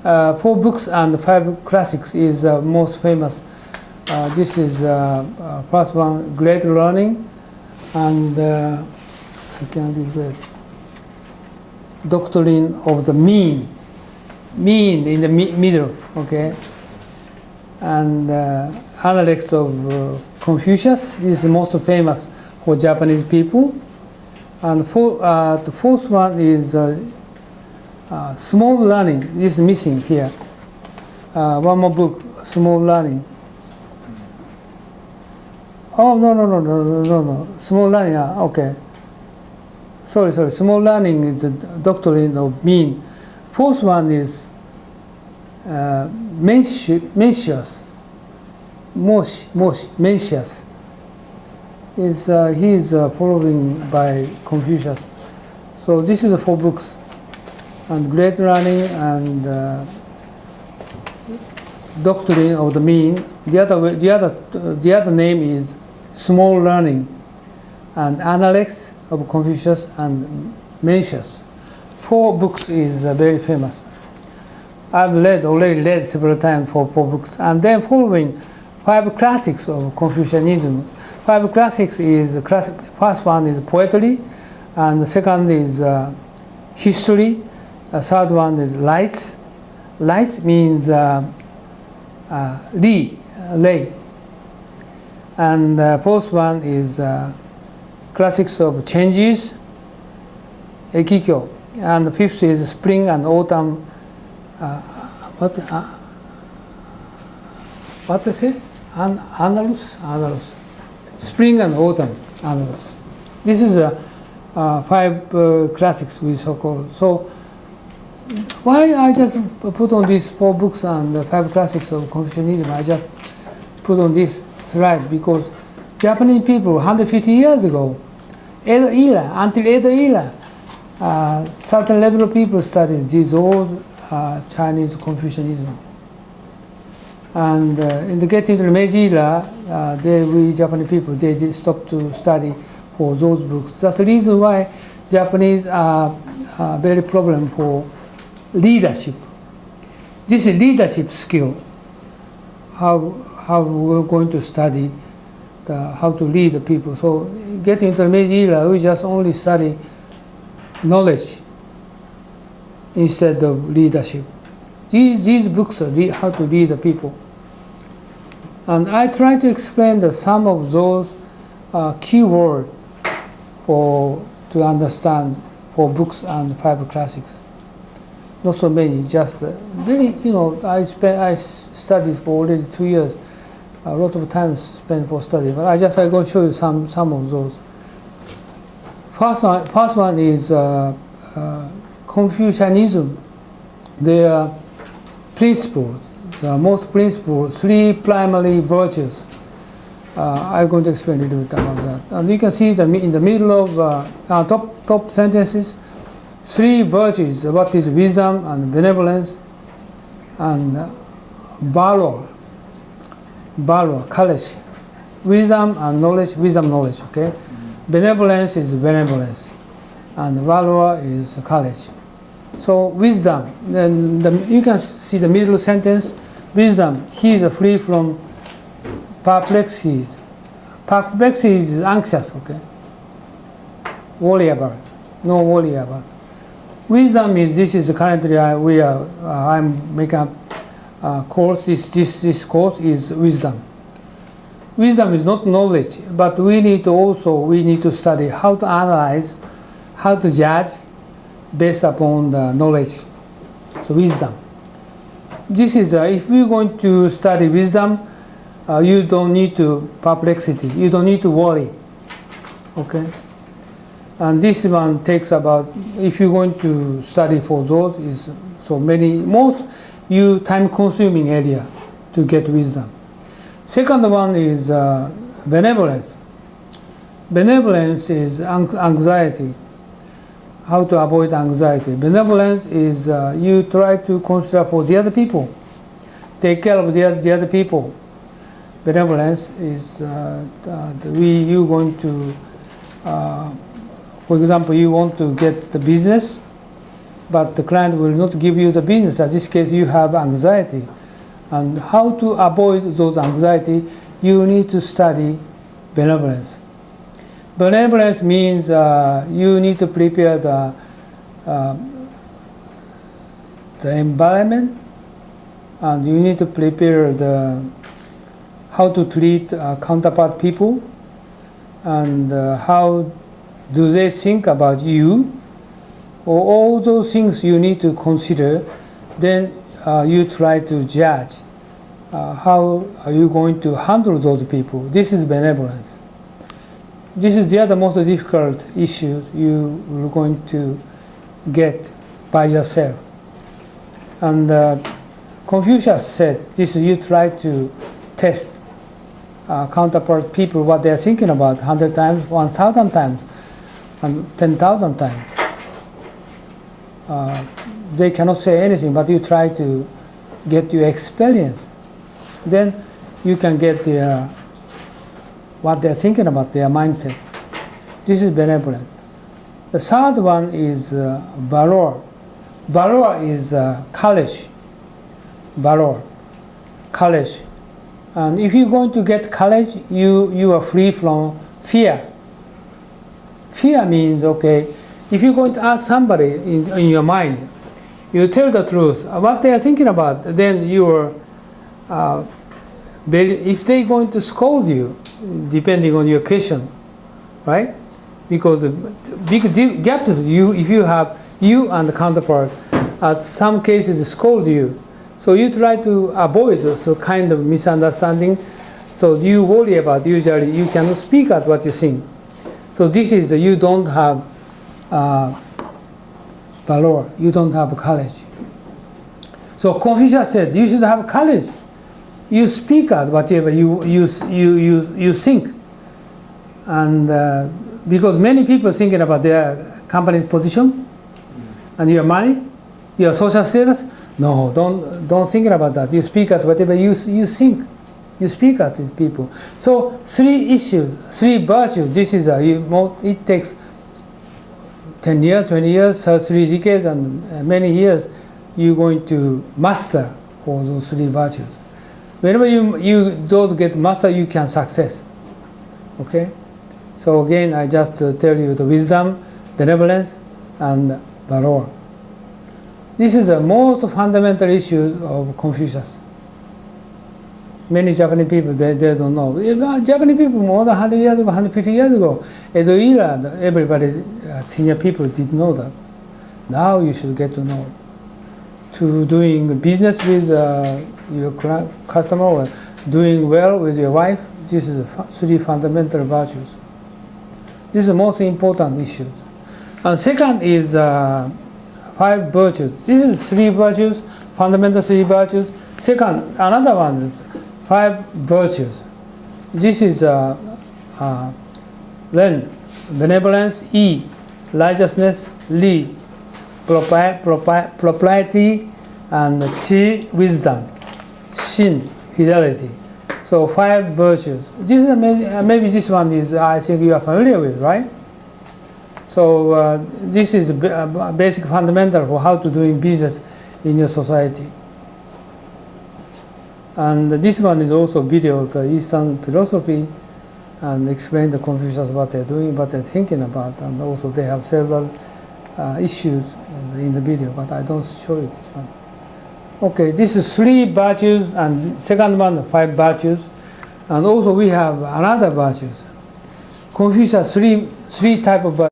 4 books and 5 classics is most famous. This is first one, Great Learning, and I can read that. Doctrine of the Mean in the middle, okay? And Analects of Confucius is most famous for Japanese people. And the fourth one is Small Learning. This is missing here. One more book, Small Learning. Oh, no. Small Learning, okay. Sorry. Small Learning is the Doctrine of Mean. Fourth one is Mencius. Mencius. He is following by Confucius. So this is the 4 books, and Great Learning and Doctrine of the Mean. The other name is Small Learning, and Analects of Confucius and Mencius. 4 books is very famous. I've already read several times for 4 books, and then following 5 classics of Confucianism. 5 classics is first one is poetry, and the second is history. The third one is lights. Lights means lay. And the fourth one is classics of changes, ekikyo. And the fifth is spring and autumn. What is it? Annals. Spring and autumn annals. This is 5 classics we so-called. So why I just put on these 4 books and 5 classics of Confucianism? I just put on this slide because Japanese people 150 years ago, until Edo era, certain level of people studied these old Chinese Confucianism. And in the getting to the Meiji era, we Japanese people, they stopped to study for those books. That's the reason why Japanese are very problem for leadership. This is leadership skill. How we're going to study how to lead the people. So getting into the Meiji era, we just only study knowledge instead of leadership. These books are how to lead the people. And I try to explain some of those key words to understand for books and 5 classics. Not so many, just very, I studied for already 2 years. A lot of time spent for study, but I'm going to show you some of those. First one is Confucianism. Their principles, the most principal 3 primary virtues. I'm going to explain a little bit about that. And you can see in the middle of top sentences, 3 virtues. What is wisdom and benevolence and valor, courage. Wisdom and knowledge, knowledge, okay? Benevolence is benevolence, and valor is courage. So wisdom, then you can see the middle sentence, wisdom, he is free from perplexities. Perplexities is anxious, okay? No worry about. Wisdom is, this is currently I'm making a course, this course is wisdom. Wisdom is not knowledge, but we need to study how to analyze, how to judge based upon the knowledge. So wisdom. This is, if we're going to study wisdom, you don't need to perplexity, you don't need to worry, okay? And this one takes about, if you're going to study for those, is so many, most time-consuming area to get wisdom. Second one is benevolence. Benevolence is anxiety. How to avoid anxiety. Benevolence is you try to consider for the other people, take care of the other people. Benevolence is you going to, for example, you want to get the business, but the client will not give you the business. In this case, you have anxiety. And how to avoid those anxiety, you need to study benevolence. Benevolence means you need to prepare the environment, and you need to prepare how to treat counterpart people, and how do they think about you. All those things you need to consider. Then you try to judge how are you going to handle those people. This is benevolence. This is the other most difficult issue you are going to get by yourself. And Confucius said, this is you try to test counterpart people what they are thinking about 100 times, 1,000 times, and 10,000 times. They cannot say anything, but you try to get your experience. Then you can get what they're thinking about, their mindset. This is benevolent. The third one is valor. Valor is courage. Valor, courage. And if you're going to get courage, you are free from fear. Fear means, okay, if you're going to ask somebody in your mind, you tell the truth, what they are thinking about, then you are, if they're going to scold you, depending on your question, right? Because big gap is if you have you and the counterpart, at some cases scold you. So you try to avoid so kind of misunderstanding. So you worry about, usually you cannot speak out what you think. So this is, you don't have valor, you don't have courage. So Confucius said, you should have courage. You speak out whatever you think. And because many people thinking about their company's position and your money, your social status, no, don't think about that. You speak out whatever you think. You speak out to people. So 3 issues, 3 virtues. This is it takes 10 years, 20 years, 3 decades, and many years. You're going to master all those 3 virtues. Whenever you those get master, you can success. Okay. So again, I just tell you the wisdom, benevolence, and valor. This is the most fundamental issues of Confucius. Many Japanese people, they don't know. Japanese people more than 100 years ago, 150 years ago, Edo era, everybody, senior people did know that. Now you should get to know. To doing business with your customer or doing well with your wife, this is 3 fundamental virtues. This is the most important issues. And second is 5 virtues. This is 3 virtues, fundamental 3 virtues. Second, another one is 5 virtues. This is Ren, benevolence, E, righteousness, Li, propriety, and Qi, wisdom, Xin, fidelity. So 5 virtues. This is maybe this one is I think you are familiar with, right? So this is a basic fundamental for how to doing business in your society. And this one is also video of the Eastern philosophy and explain the Confucius what they're doing, what they're thinking about, and also they have several issues in the video, but I don't show it this one. Okay, this is 3 virtues, and second one 5 virtues, and also we have another virtues. Confucius 3 type of virtues.